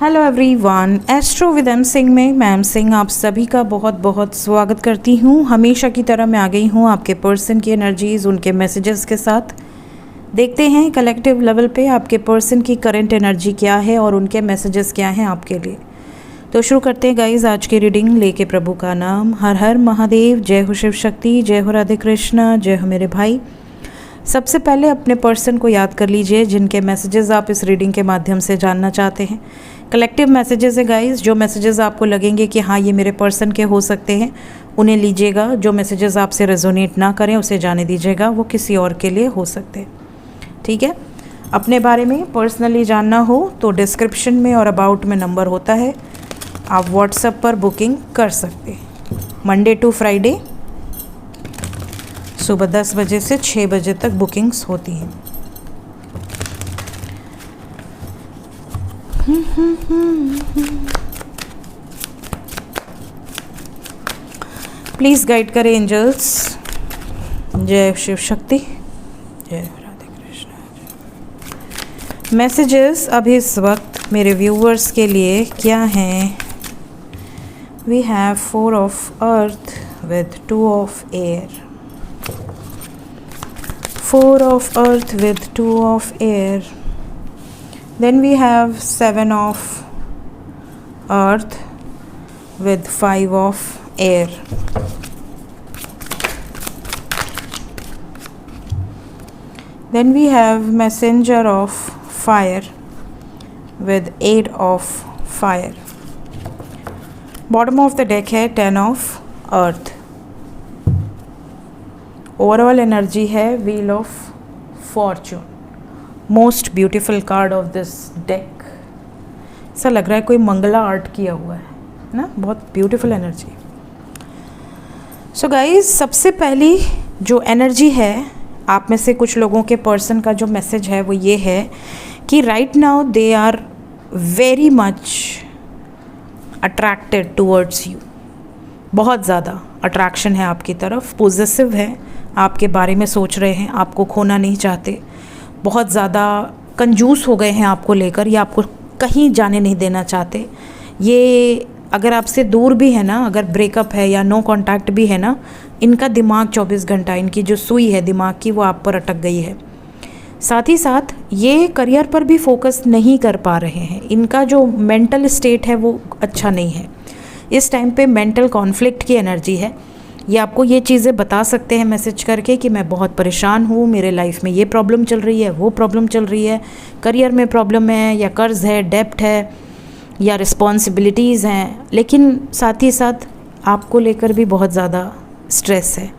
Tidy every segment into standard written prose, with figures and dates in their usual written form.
Hello everyone, astro with M Singh में मैं M Singh आप सभी का बहुत बहुत स्वागत करती हूँ। हमेशा की तरह मैं आ गई हूँ आपके पर्सन की एनर्जीज़, उनके मैसेजेस के साथ। देखते हैं कलेक्टिव लेवल पे आपके पर्सन की करंट एनर्जी क्या है और उनके मैसेजेस क्या हैं आपके लिए। तो शुरू करते हैं गाइज आज की रीडिंग लेके प्रभु का नाम। हर हर महादेव, जय हो शिव शक्ति, जय हो राधे कृष्णा, जय हो मेरे भाई। सबसे पहले अपने पर्सन को याद कर लीजिए जिनके मैसेजेस आप इस रीडिंग के माध्यम से जानना चाहते हैं। कलेक्टिव मैसेजेस है गाइस, जो मैसेजेस आपको लगेंगे कि हाँ ये मेरे पर्सन के हो सकते हैं उन्हें लीजिएगा। जो मैसेजेस आपसे रेजोनेट ना करें उसे जाने दीजिएगा, वो किसी और के लिए हो सकते हैं। ठीक है, अपने बारे में पर्सनली जानना हो तो डिस्क्रिप्शन में और अबाउट में नंबर होता है, आप व्हाट्सएप पर बुकिंग कर सकते हैं। मंडे टू फ्राइडे सुबह 10 बजे से 6 बजे तक बुकिंग्स होती हैं। प्लीज़ गाइड करें एंजल्स। जय शिव शक्ति, जय राधे कृष्ण। मैसेजेस अभी इस वक्त मेरे व्यूवर्स के लिए क्या हैं? We have 4 of earth with 2 of air, 4 of earth with 2 of air. Then we have 7 of earth with 5 of air. Then we have messenger of fire with 8 of fire. Bottom of the deck है 10 of earth. Overall energy है wheel of Fortune, most beautiful card of this deck. ऐसा लग रहा है कोई Mangla art किया हुआ है ना, बहुत ब्यूटीफुल एनर्जी। सो गाइज, सबसे पहली जो एनर्जी है आप में से कुछ लोगों के पर्सन का जो मैसेज है वो ये है कि right now they are very much attracted towards you. बहुत ज़्यादा अट्रैक्शन है आपकी तरफ, पॉजिटिव है, आपके बारे में सोच रहे हैं, आपको खोना नहीं चाहते, बहुत ज़्यादा कंजूस हो गए हैं आपको लेकर, या आपको कहीं जाने नहीं देना चाहते। ये अगर आपसे दूर भी है ना, अगर ब्रेकअप है या नो कांटेक्ट भी है ना, इनका दिमाग 24 घंटा, इनकी जो सुई है दिमाग की वो आप पर अटक गई है। साथ ही साथ ये करियर पर भी फोकस नहीं कर पा रहे हैं, इनका जो मेंटल स्टेट है वो अच्छा नहीं है। इस टाइम पे मेंटल कॉन्फ्लिक्ट की एनर्जी है। ये आपको ये चीज़ें बता सकते हैं मैसेज करके कि मैं बहुत परेशान हूँ, मेरे लाइफ में ये प्रॉब्लम चल रही है, वो प्रॉब्लम चल रही है, करियर में प्रॉब्लम है, या कर्ज़ है, डेप्ट है, या रिस्पॉन्सिबिलिटीज़ हैं। लेकिन साथ ही साथ आपको लेकर भी बहुत ज़्यादा स्ट्रेस है।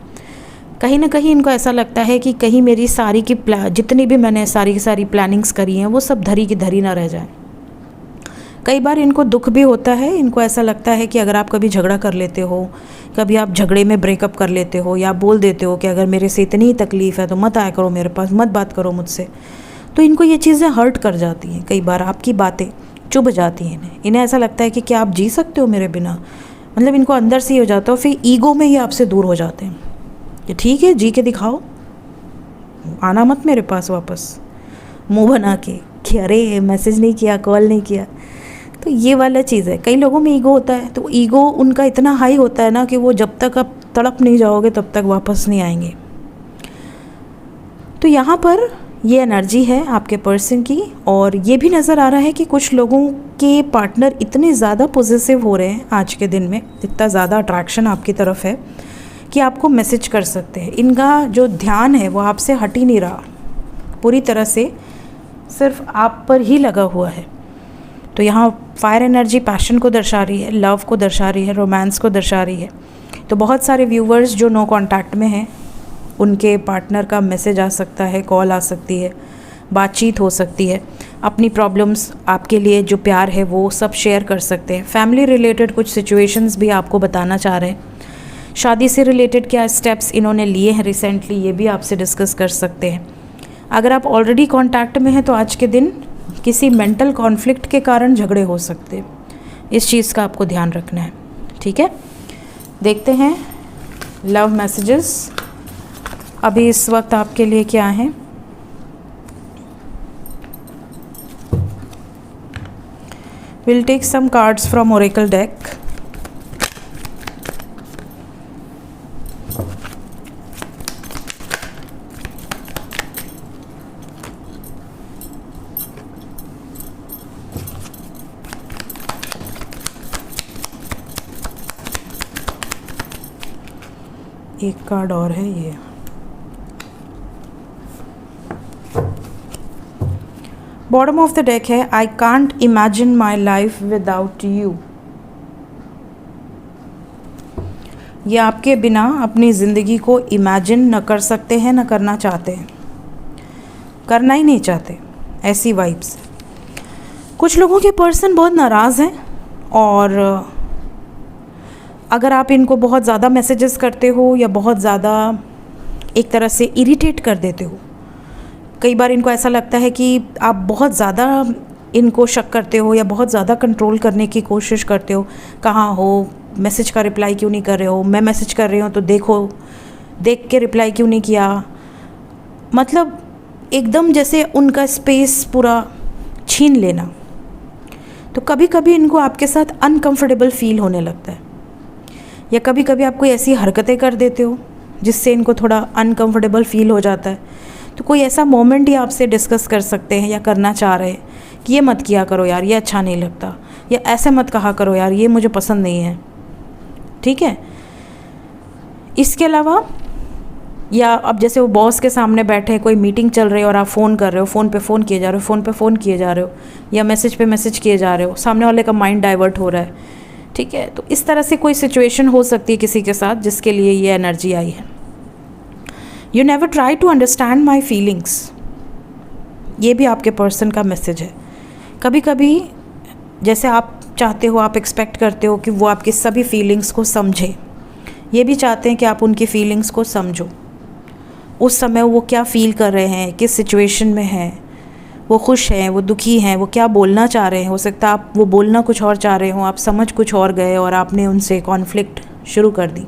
कहीं ना कहीं इनको ऐसा लगता है कि कहीं मेरी सारी की जितनी भी मैंने सारी की सारी प्लानिंग्स करी हैं वो सब धरी की धरी ना रह जाए। कई बार इनको दुख भी होता है, इनको ऐसा लगता है कि अगर आप कभी झगड़ा कर लेते हो, कभी आप झगड़े में ब्रेकअप कर लेते हो, या बोल देते हो कि अगर मेरे से इतनी ही तकलीफ़ है तो मत आया करो मेरे पास, मत बात करो मुझसे, तो इनको ये चीज़ें हर्ट कर जाती हैं। कई बार आपकी बातें चुभ जाती हैं इन्हें ऐसा लगता है कि क्या आप जी सकते हो मेरे बिना, मतलब इनको अंदर से ही हो जाता है। फिर ईगो में ही आपसे दूर हो जाते हैं कि ठीक है जी के दिखाओ, आना मत मेरे पास वापस, मुँह बना के कि अरे मैसेज नहीं किया, कॉल नहीं किया। तो ये वाला चीज़ है, कई लोगों में ईगो होता है, तो ईगो उनका इतना हाई होता है ना कि वो जब तक आप तड़प नहीं जाओगे तब तक वापस नहीं आएंगे। तो यहाँ पर ये एनर्जी है आपके पर्सन की, और ये भी नज़र आ रहा है कि कुछ लोगों के पार्टनर इतने ज़्यादा पॉजिटिव हो रहे हैं आज के दिन में, इतना ज़्यादा अट्रैक्शन आपकी तरफ है कि आपको मैसेज कर सकते हैं। इनका जो ध्यान है वो आपसे हट ही नहीं रहा, पूरी तरह से सिर्फ आप पर ही लगा हुआ है। तो यहाँ फायर एनर्जी पैशन को दर्शा रही है, लव को दर्शा रही है, रोमांस को दर्शा रही है। तो बहुत सारे व्यूवर्स जो नो कांटेक्ट में हैं उनके पार्टनर का मैसेज आ सकता है, कॉल आ सकती है, बातचीत हो सकती है, अपनी प्रॉब्लम्स आपके लिए जो प्यार है वो सब शेयर कर सकते हैं। फैमिली रिलेटेड कुछ सिचुएशंस भी आपको बताना चाह रहे हैं। शादी से रिलेटेड क्या स्टेप्स इन्होंने लिए हैं रिसेंटली, ये भी आपसे डिस्कस कर सकते हैं। अगर आप ऑलरेडी कांटेक्ट में हैं तो आज के दिन किसी मेंटल कॉन्फ्लिक्ट के कारण झगड़े हो सकते हैं, इस चीज़ का आपको ध्यान रखना है। ठीक है, देखते हैं लव मैसेजेस अभी इस वक्त आपके लिए क्या हैं। We'll take some cards from Oracle deck. एक कार्ड और है ये। बॉटम ऑफ द डेक है I can't imagine my life without you. ये आपके बिना अपनी ज़िंदगी को इमेजिन न कर सकते हैं, न करना चाहते हैं, करना ही नहीं चाहते, ऐसी वाइब्स। कुछ लोगों के पर्सन बहुत नाराज़ हैं और अगर आप इनको बहुत ज़्यादा मैसेजेस करते हो या बहुत ज़्यादा एक तरह से इरिटेट कर देते हो, कई बार इनको ऐसा लगता है कि आप बहुत ज़्यादा इनको शक करते हो या बहुत ज़्यादा कंट्रोल करने की कोशिश करते हो। कहाँ हो, मैसेज का रिप्लाई क्यों नहीं कर रहे हो, मैं मैसेज कर रही हूँ तो देखो, देख के रिप्लाई क्यों नहीं किया। मतलब एकदम जैसे उनका स्पेस पूरा छीन लेना। तो कभी कभी इनको आपके साथ अनकंफर्टेबल फील होने लगता है, या कभी कभी आप कोई ऐसी हरकतें कर देते हो जिससे इनको थोड़ा अनकंफर्टेबल फील हो जाता है। तो कोई ऐसा मोमेंट ही आपसे डिस्कस कर सकते हैं या करना चाह रहे हैं कि ये मत किया करो यार, ये अच्छा नहीं लगता, या ऐसे मत कहा करो यार, ये मुझे पसंद नहीं है। ठीक है। इसके अलावा या अब जैसे वो बॉस के सामने बैठे, कोई मीटिंग चल रही है और आप फ़ोन कर रहे हो, फ़ोन पे फ़ोन किए जा रहे हो, फ़ोन पे फ़ोन किए जा रहे हो, या मैसेज पे मैसेज किए जा रहे हो, सामने वाले का माइंड डाइवर्ट हो रहा है। ठीक है। तो इस तरह से कोई सिचुएशन हो सकती है किसी के साथ जिसके लिए ये एनर्जी आई है। You never try to understand my feelings, ये भी आपके पर्सन का मैसेज है। कभी कभी जैसे आप चाहते हो, आप एक्सपेक्ट करते हो कि वो आपकी सभी फीलिंग्स को समझे, ये भी चाहते हैं कि आप उनकी फीलिंग्स को समझो। उस समय वो क्या फ़ील कर रहे हैं, किस सिचुएशन में हैं, वो खुश हैं, वो दुखी हैं, वो क्या बोलना चाह रहे हैं। हो सकता है आप वो बोलना कुछ और चाह रहे हो, आप समझ कुछ और गए और आपने उनसे कॉन्फ्लिक्ट शुरू कर दी।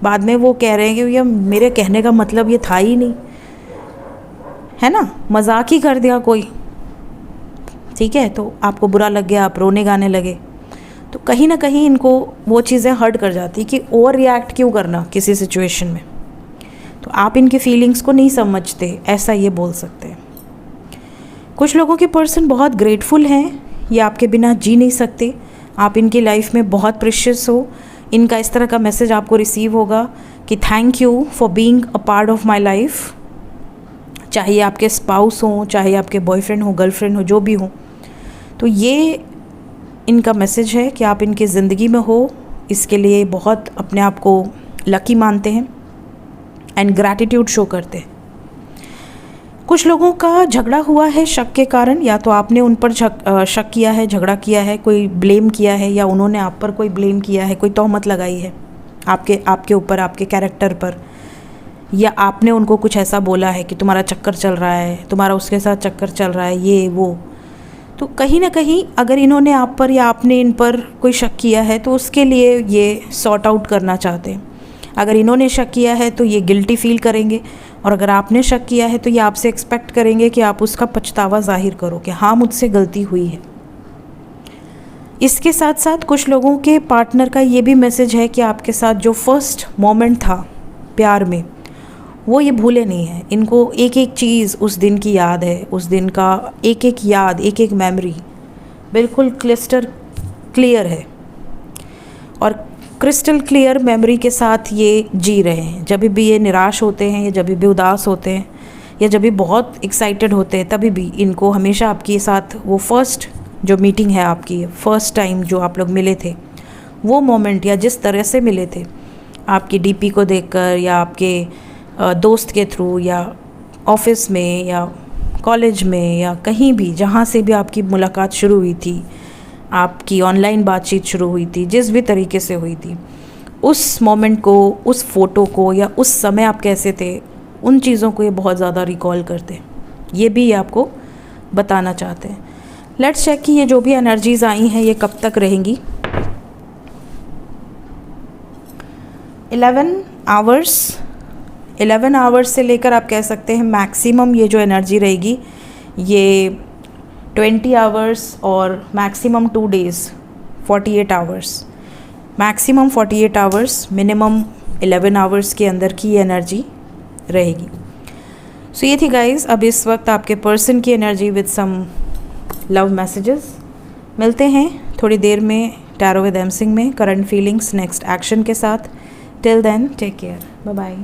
बाद में वो कह रहे हैं कि ये मेरे कहने का मतलब ये था ही नहीं, है ना, मजाक ही कर दिया कोई। ठीक है। तो आपको बुरा लग गया, आप रोने गाने लगे। तो कहीं ना कहीं इनको वो चीज़ें हर्ट कर जाती कि ओवर रिएक्ट क्यों करना किसी सिचुएशन में। तो आप इनकी फीलिंग्स को नहीं समझते, ऐसा ये बोल सकते हैं। कुछ लोगों के पर्सन बहुत ग्रेटफुल हैं, ये आपके बिना जी नहीं सकते, आप इनकी लाइफ में बहुत प्रेशियस हो। इनका इस तरह का मैसेज आपको रिसीव होगा कि thank you for being a part of my life. चाहे आपके स्पाउस हों, चाहे आपके बॉयफ्रेंड हो, गर्लफ्रेंड हो, जो भी हो। तो ये इनका मैसेज है कि आप इनकी ज़िंदगी में हो, इसके लिए बहुत अपने आप को लकी मानते हैं एंड ग्रैटिट्यूड शो करते हैं। कुछ लोगों का झगड़ा हुआ है शक के कारण, या तो आपने उन पर शक किया है, झगड़ा किया है, कोई ब्लेम किया है, या उन्होंने आप पर कोई ब्लेम किया है, कोई तोहमत लगाई है आपके ऊपर, आपके कैरेक्टर पर, या आपने उनको कुछ ऐसा बोला है कि तुम्हारा चक्कर चल रहा है, तुम्हारा उसके साथ चक्कर चल रहा है, ये वो। तो कहीं ना कहीं अगर इन्होंने आप पर या आपने इन पर कोई शक किया है तो उसके लिए ये सॉर्ट आउट करना चाहते हैं। अगर इन्होंने शक किया है तो ये गिल्टी फील करेंगे, और अगर आपने शक किया है तो ये आपसे एक्सपेक्ट करेंगे कि आप उसका पछतावा जाहिर करो कि हाँ मुझसे गलती हुई है। इसके साथ साथ कुछ लोगों के पार्टनर का ये भी मैसेज है कि आपके साथ जो फर्स्ट मोमेंट था प्यार में, वो ये भूले नहीं है। इनको एक एक चीज़ उस दिन की याद है, उस दिन का एक एक याद, एक एक मेमोरी बिल्कुल क्लिस्टर क्लियर है, और क्रिस्टल क्लियर मेमोरी के साथ ये जी रहे हैं। जब भी ये निराश होते हैं, या जब भी उदास होते हैं, या जब भी बहुत एक्साइटेड होते हैं, तभी भी इनको हमेशा आपके साथ वो फर्स्ट जो मीटिंग है आपकी, फर्स्ट टाइम जो आप लोग मिले थे, वो मोमेंट या जिस तरह से मिले थे, आपकी डीपी को देखकर या आपके दोस्त के थ्रू या ऑफिस में या कॉलेज में या कहीं भी जहाँ से भी आपकी मुलाकात शुरू हुई थी, आपकी ऑनलाइन बातचीत शुरू हुई थी, जिस भी तरीके से हुई थी, उस मोमेंट को, उस फ़ोटो को, या उस समय आप कैसे थे, उन चीज़ों को ये बहुत ज़्यादा रिकॉल करते हैं। ये भी ये आपको बताना चाहते हैं। लेट्स चेक कि ये जो भी एनर्जीज़ आई हैं ये कब तक रहेंगी। 11 आवर्स से लेकर आप कह सकते हैं मैक्सिमम ये जो एनर्जी रहेगी ये 20 आवर्स और maximum 2 days 48 hours, maximum 48 hours, minimum 11 hours के अंदर की एनर्जी रहेगी। सो ये थी गाइस अब इस वक्त आपके पर्सन की energy with some love messages. मिलते हैं थोड़ी देर में टैरो विद एम सिंह में करंट फीलिंग्स नेक्स्ट एक्शन के साथ। Till then take care, bye bye.